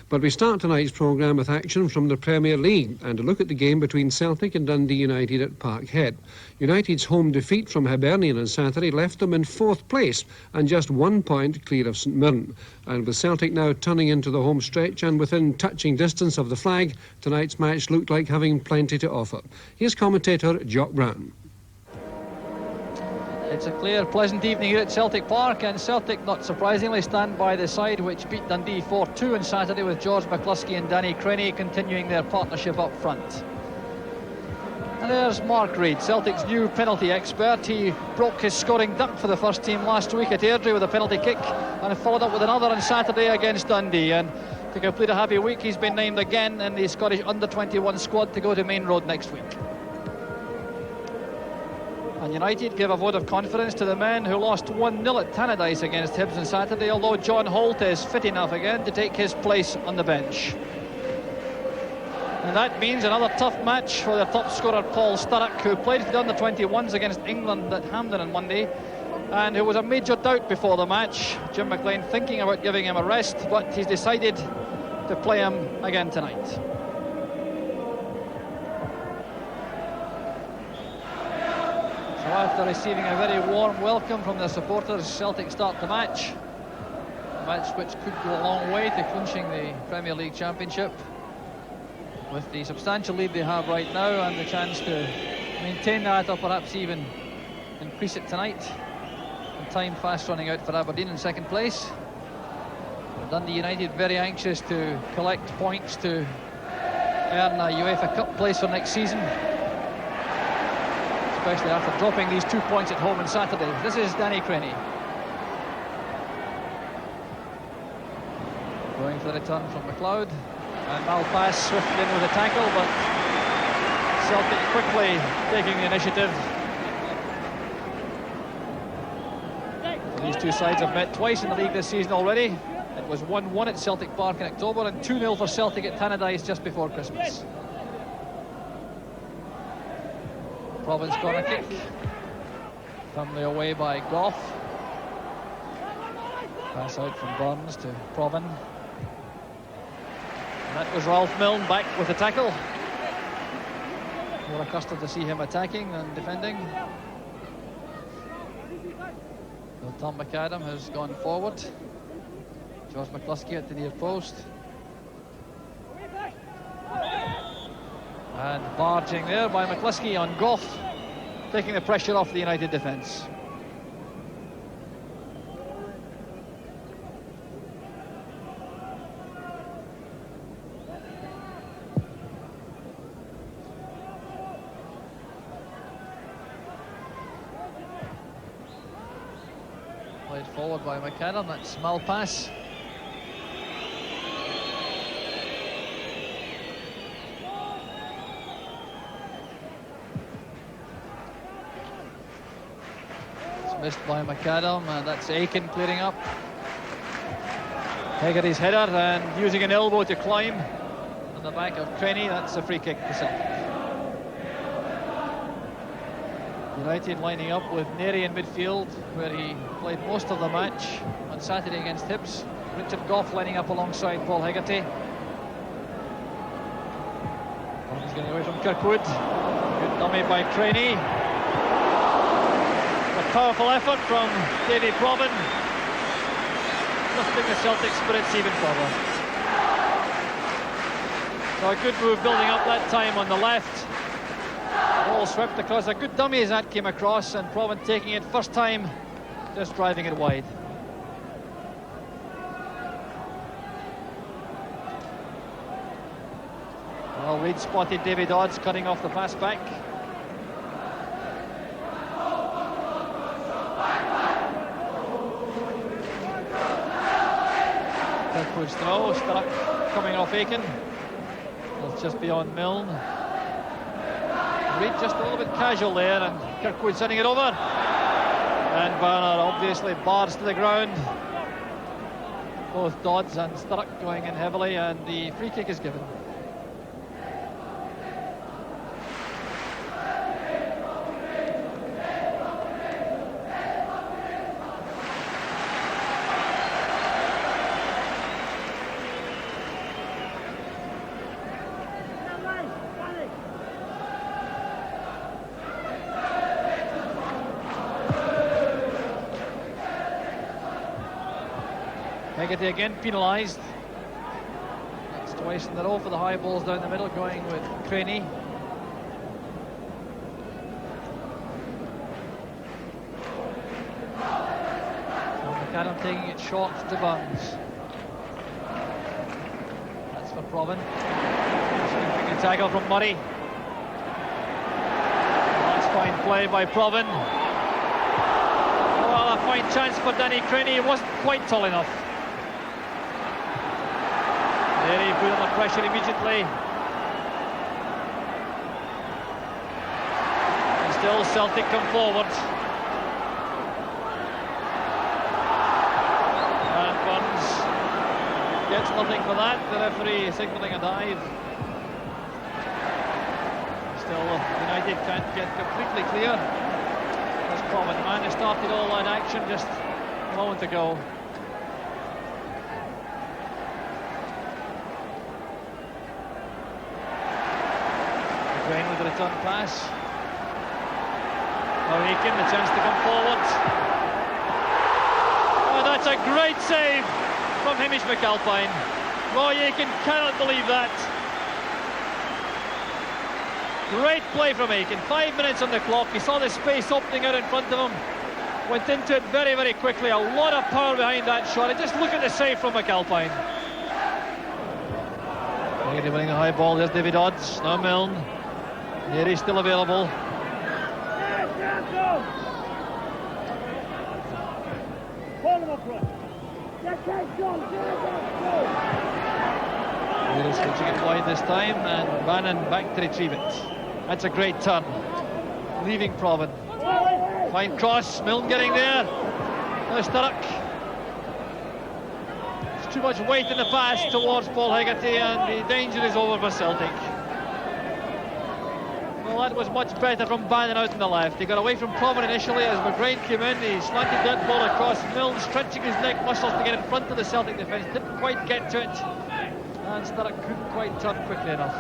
But we start tonight's programme with action from the Premier League and a look at the game between Celtic and Dundee United at Parkhead. United's home defeat from Hibernian on Saturday left them in fourth place and just 1 point clear of St Mirren. And with Celtic now turning into the home stretch and within touching distance of the flag, tonight's match looked like having plenty to offer. Here's commentator Jock Brown. It's a clear, pleasant evening here at Celtic Park, and Celtic, not surprisingly, stand by the side which beat Dundee 4-2 on Saturday, with George McCluskey and Danny Crenny continuing their partnership up front. And there's Mark Reid, Celtic's new penalty expert. He broke his scoring duck for the first team last week at Airdrie with a penalty kick, and followed up with another on Saturday against Dundee. And to complete a happy week, he's been named again in the Scottish under-21 squad to go to Main Road next week. And United give a vote of confidence to the men who lost 1-0 at Tannadice against Hibs on Saturday, although John Holt is fit enough again to take his place on the bench. And that means another tough match for their top scorer Paul Sturrock, who played for the under-21s against England at Hampden on Monday, and who was a major doubt before the match. Jim McLean thinking about giving him a rest, but he's decided to play him again tonight. So after receiving a very warm welcome from their supporters, Celtic start the match. A match which could go a long way to clinching the Premier League Championship, with the substantial lead they have right now and the chance to maintain that or perhaps even increase it tonight. And time fast running out for Aberdeen in second place. Dundee United very anxious to collect points to earn a UEFA Cup place for next season, especially after dropping these 2 points at home on Saturday. This is Danny Crenny. Going for the return from McLeod. And Malpass swift in with a tackle, but Celtic quickly taking the initiative. These two sides have met twice in the league this season already. It was 1-1 at Celtic Park in October and 2-0 for Celtic at Tannadice just before Christmas. Province corner kick. Firmly away by Goff. Pass out from Burns to Provan. And that was Ralph Milne back with the tackle. More accustomed to see him attacking than defending. So Tom McAdam has gone forward. George McCluskey at the near post. And barging there by McCluskey on Goff, taking the pressure off the United defence. Played forward by McAdam, that's Malpass. Missed by McAdam, and that's Aiken clearing up. Hegarty's header and using an elbow to climb on the back of Crenny. That's a free kick for Celtic. United lining up with Neri in midfield, where he played most of the match on Saturday against Hibs. Richard Goff lining up alongside Paul Hegarty. He's getting away from Kirkwood. Good dummy by Crenny. Powerful effort from Davy Provan, lifting the Celtic spirits even further. So a good move building up that time on the left. Ball swept across, a good dummy as that came across, and Provan taking it first time, just driving it wide. Well, Reid spotted Davy Dodds cutting off the pass back. Kirkwood's throw, Sturrock coming off Aiken. That's just beyond Milne. Reid just a little bit casual there, and Kirkwood sending it over. And Barner obviously bars to the ground. Both Dodds and Sturrock going in heavily, and the free kick is given. Hegarty again penalised. That's twice in a row for the high balls down the middle, going with Craney. McAdam taking it short to Burns. That's for Provan. Significant tackle from Murray. That's fine play by Provan. Well, a fine chance for Danny Craney. He wasn't quite tall enough. There he put on the pressure immediately. And still Celtic come forward. And Burns gets nothing for that. The referee signalling a dive. Still United can't get completely clear. That's Provan. The man who started all that action just a moment ago. Again with the return pass. Now Aiken, the chance to come forward. Oh, that's a great save from Hamish McAlpine. Roy Aiken cannot believe that. Great play from Aiken. 5 minutes on the clock. He saw the space opening out in front of him. Went into it very, very quickly. A lot of power behind that shot. And just look at the save from McAlpine. Hegarty winning the high ball. There's David Odds. Now Milne. Neary's still available. Neary's switching it wide this time, and Bannon back to retrieve it. That's a great turn. Leaving Provan. Fine cross. Milne getting there. Now Sturrock. There's too much weight in the pass towards Paul Hegarty, and the danger is over for Celtic. Well, that was much better from Bannon out on the left. He got away from Provan initially as McGrain came in. He slanted that ball across. Milne stretching his neck muscles to get in front of the Celtic defence. Didn't quite get to it. And Sturrock couldn't quite turn quickly enough.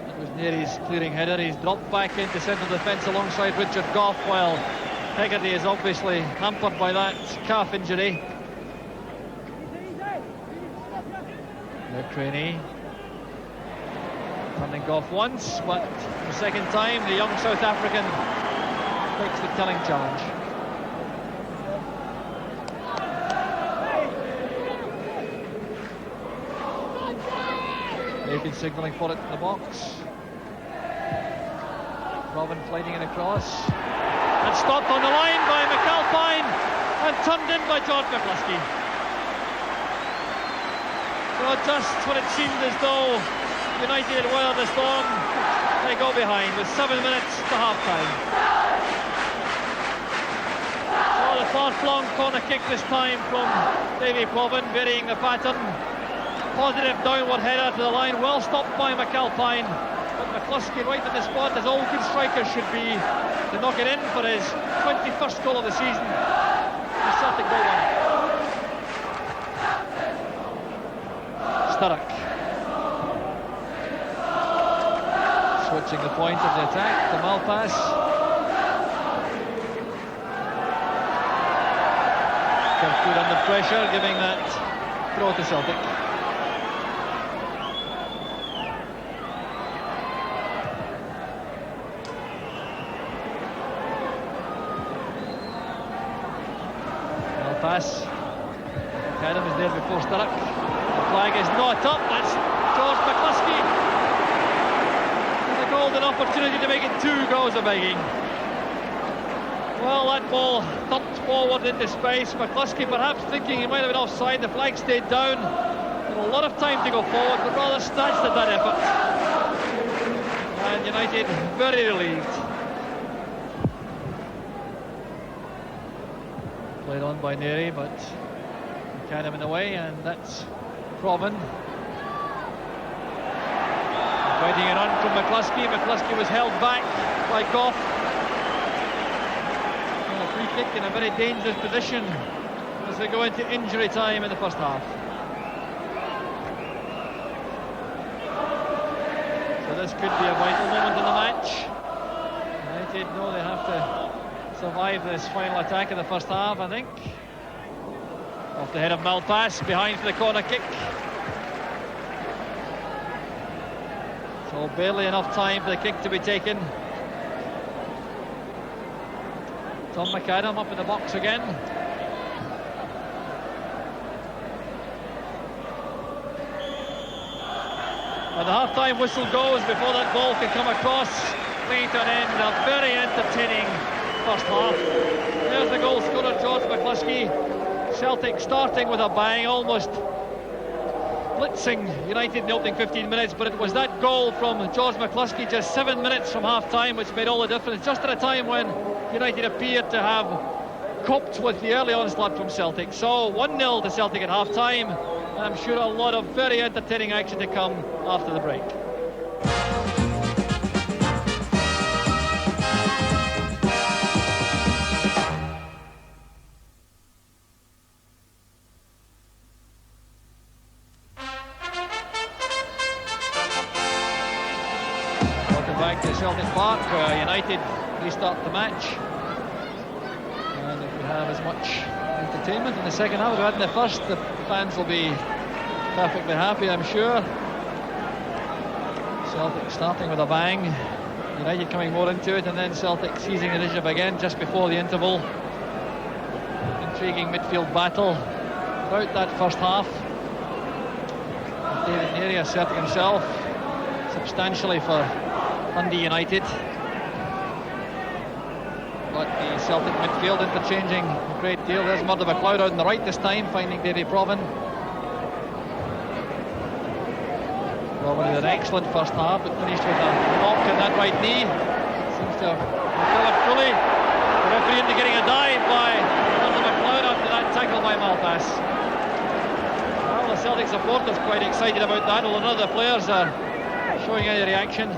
That was Neary's clearing header. He's dropped back into central defence alongside Richard Gough, while Hegarty is obviously hampered by that calf injury. Now Craney turning Gough once, but the second time the young South African takes the telling challenge. Aiken signalling for it in the box. Provan fighting it across. And stopped on the line by McAlpine and turned in by George McCluskey. So just when it seemed as though United had weathered the storm, they go behind with 7 minutes to half-time. Oh, the far-flung corner kick this time from Davy Provan, varying the pattern. Positive downward header to the line, well stopped by McAlpine. But McCluskey right in the spot, as all good strikers should be, to knock it in for his 21st goal of the season. The Celtic goal line. Sturrock. Switching the point of the attack, the Malpass. Good under pressure, giving that throw to Celtic. Pass. Adam is there before Sturrock. The flag is not up. That's George McCluskey. The golden opportunity to make it 2 goals of begging. Well, that ball thumped forward into space. McCluskey perhaps thinking he might have been offside. The flag stayed down. Had a lot of time to go forward, but rather snatched at that effort. And United very relieved. Played on by Neary, but McAdam in the way, and that's Provan. Fighting it on from McCluskey. McCluskey was held back by Gough. And a free kick in a very dangerous position as we go into injury time in the first half. So this could be a vital moment in the match. United know they have to survive this final attack in the first half, I think. Off the head of Malpass, behind for the corner kick. So barely enough time for the kick to be taken. Tom McAdam up in the box again. And the half-time whistle goes before that ball can come across. Playing to an end, a very entertaining first half. There's the goal scorer, George McCluskey. Celtic starting with a bang, almost blitzing United in the opening 15 minutes, but it was that goal from George McCluskey just 7 minutes from half-time which made all the difference, just at a time when United appeared to have coped with the early onslaught from Celtic. So 1-0 to Celtic at half-time, and I'm sure a lot of very entertaining action to come after the break. Back to Celtic Park, where United restart the match, and if we have as much entertainment in the second half as we had in the first, the fans will be perfectly happy, I'm sure. Celtic starting with a bang, United coming more into it, and then Celtic seizing the initiative again just before the interval. Intriguing midfield battle throughout that first half. David Neary asserting himself substantially for Dundee United, but the Celtic midfield interchanging a great deal. There's Murdo McLeod out on the right this time, finding Davy Provan. Provan had an excellent first half, but finished with a knock in that right knee. Seems to have recovered fully. The referee indicating a dive by Murdo McLeod after that tackle by Malpass. Well, the Celtic supporters quite excited about that, although none of the players are showing any reaction.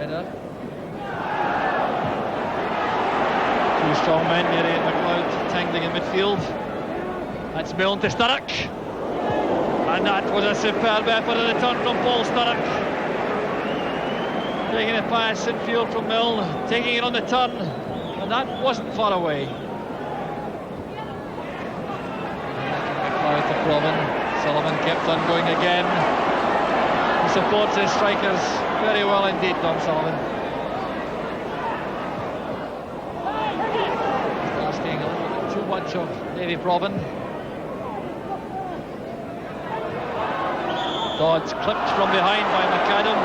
Two strong men, Neary and McLeod, tangling in midfield. That's Milne to Sturrock, and that was a superb effort in the turn from Paul Sturrock. Taking a pass infield from Milne, taking it on the turn, and that wasn't far away. McLeod to Provan. Sullivan kept on going again. He supports his strikers very well indeed, Tom Sullivan. Asking a little bit too much of Davy Provan. Dodds clipped from behind by McAdam.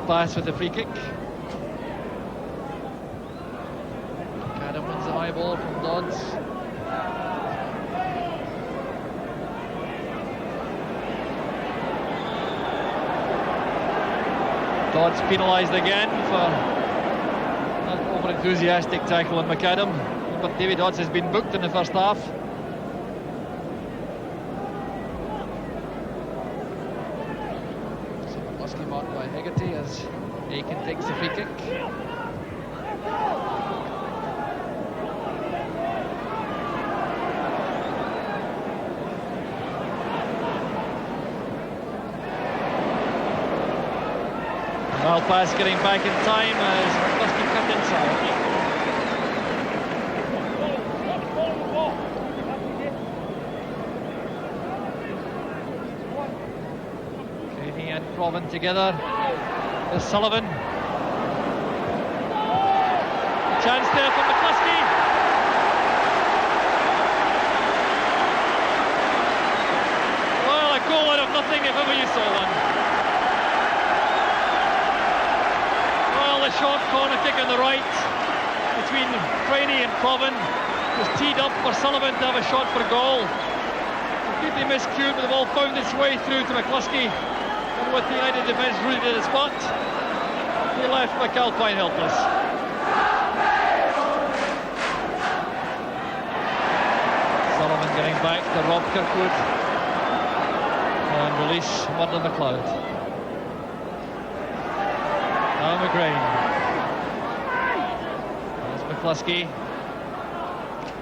Pass with the free kick. McAdam wins the high ball from Dodds. Dodds penalised again for that over-enthusiastic tackle on McAdam, but David Dodds has been booked in the first half. Marked by Hegarty as Aiken takes the free kick. Malpass getting back in time as McCluskey cut inside. And Provan together. There's Sullivan. Chance there for McCluskey. Well, a goal out of nothing if ever you saw one. Well, the short corner kick on the right between Craney and Provan was teed up for Sullivan to have a shot for goal. Completely miscued, but the ball found its way through to McCluskey. And with the United defence rooted in the spot, he left McAlpine helpless. Sullivan getting back to Rob Kirkwood and release Murdo McLeod. Now McGrain. There's McCluskey.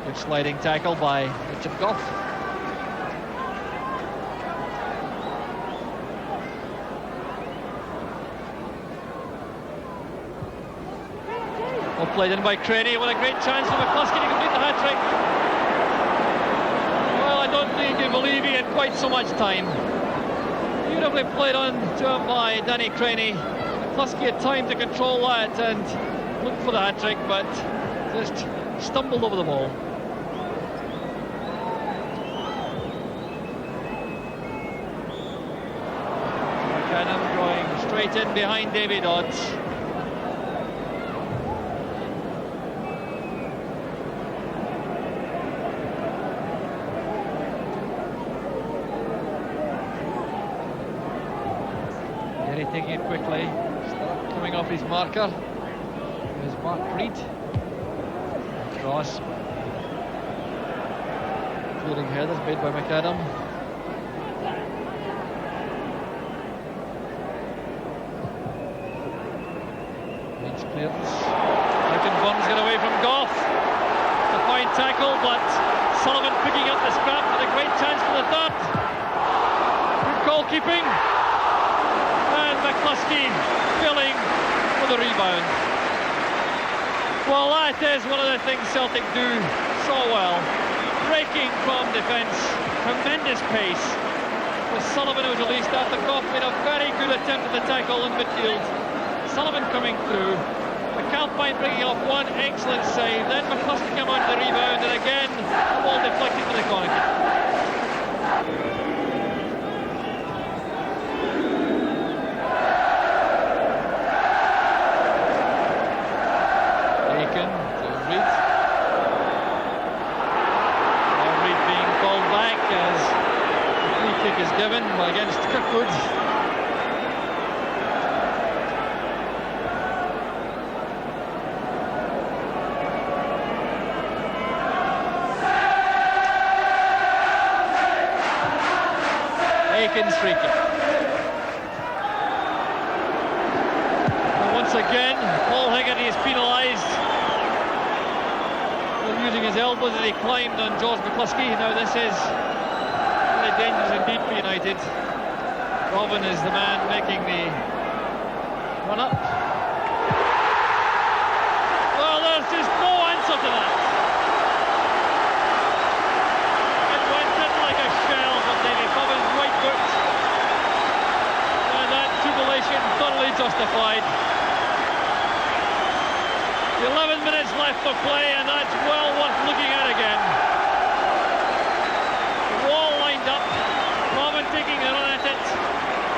Good sliding tackle by Richard Goff. Well played in by Craney. What a great chance for McCluskey to complete the hat-trick. Well, I don't think you believe he had quite so much time. Beautifully played on to him by Danny Craney. McCluskey had time to control that and look for the hat-trick, but just stumbled over the ball. McAdam going straight in behind Davy Dodds. Taking it quickly, coming off his marker. There's Mark Reed. Cross. Clearing headers made by McAdam. Needs clearance. Burns get away from Goff. A fine tackle, but Sullivan picking up the scrap with a great chance for the third. Good goalkeeping. McCluskey filling for the rebound. Well, that is one of the things Celtic do so well. Breaking from defence, tremendous pace. With Sullivan who was released after Goff made a very good attempt at the tackle in midfield. Sullivan coming through. McAlpine bringing off one excellent save. Then McCluskey came on to the rebound, and again the ball deflected to the corner kick. Is given against Kirkwood. Aiken's free kick. And once again, Paul Hegarty is penalised for using his elbows as he climbed on George McCluskey. Now this is dangerous indeed for United. Robin is the man making the run up. Well, there's just no answer to that. It went in like a shell from Davy. Robin's right foot. And that jubilation thoroughly justified. 11 minutes left for play, and that's well worth looking at again. Taking a run at it,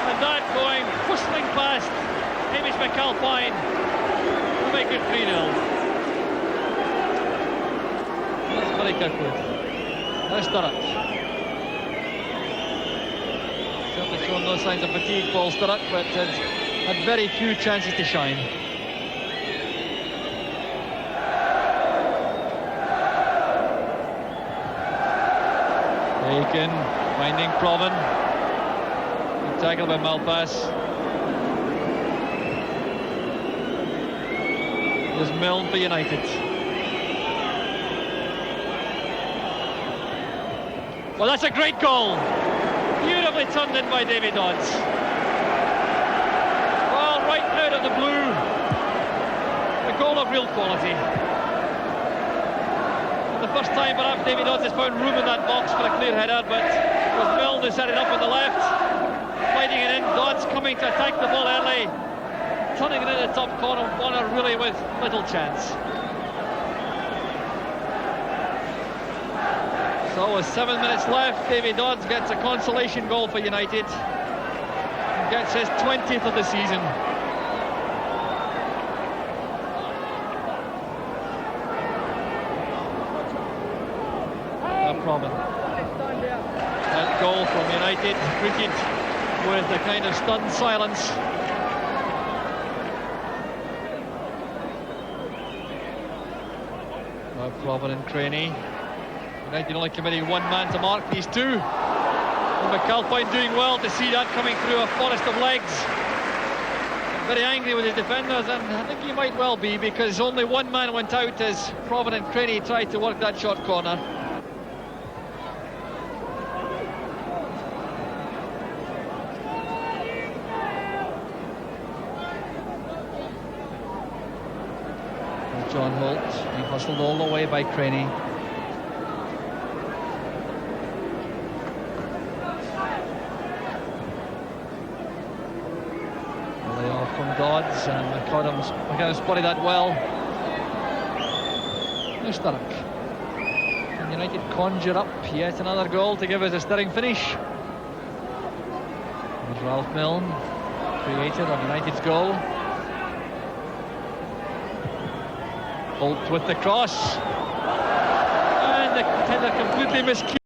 and that going whistling past Hamish McAlpine to make it 3-0. That's Murray Kirkwood. Now Sturrock. Certainly shown no signs of fatigue, Paul Sturrock, but had very few chances to shine. Aiken finding Provan. Good tackle by Malpass. There's Milne for United. Well, that's a great goal. Beautifully turned in by Davy Dodds. Well, right out of the blue. A goal of real quality. The first time perhaps Davy Dodds has found room in that box for a clear header, but it was Milne who set it up on the left, sliding it in. Dodds coming to attack the ball early, turning it in the top corner really with little chance. So with 7 minutes left, Davy Dodds gets a consolation goal for United and gets his 20th of the season. Provan. That goal from United greeted with a kind of stunned silence. Provan and Craney. United only committing one man to mark these two. And McAlpine doing well to see that coming through a forest of legs. Very angry with his defenders, and I think he might well be, because only one man went out as Provident Craney tried to work that short corner. John Holt being hustled all the way by Craney. Layoff from Dodds, and McAdams spotted that well. Now Sturrock. And United conjure up yet another goal to give us a stirring finish. There's Ralph Milne, creator of United's goal. Holt with the cross, and the defender completely miscued.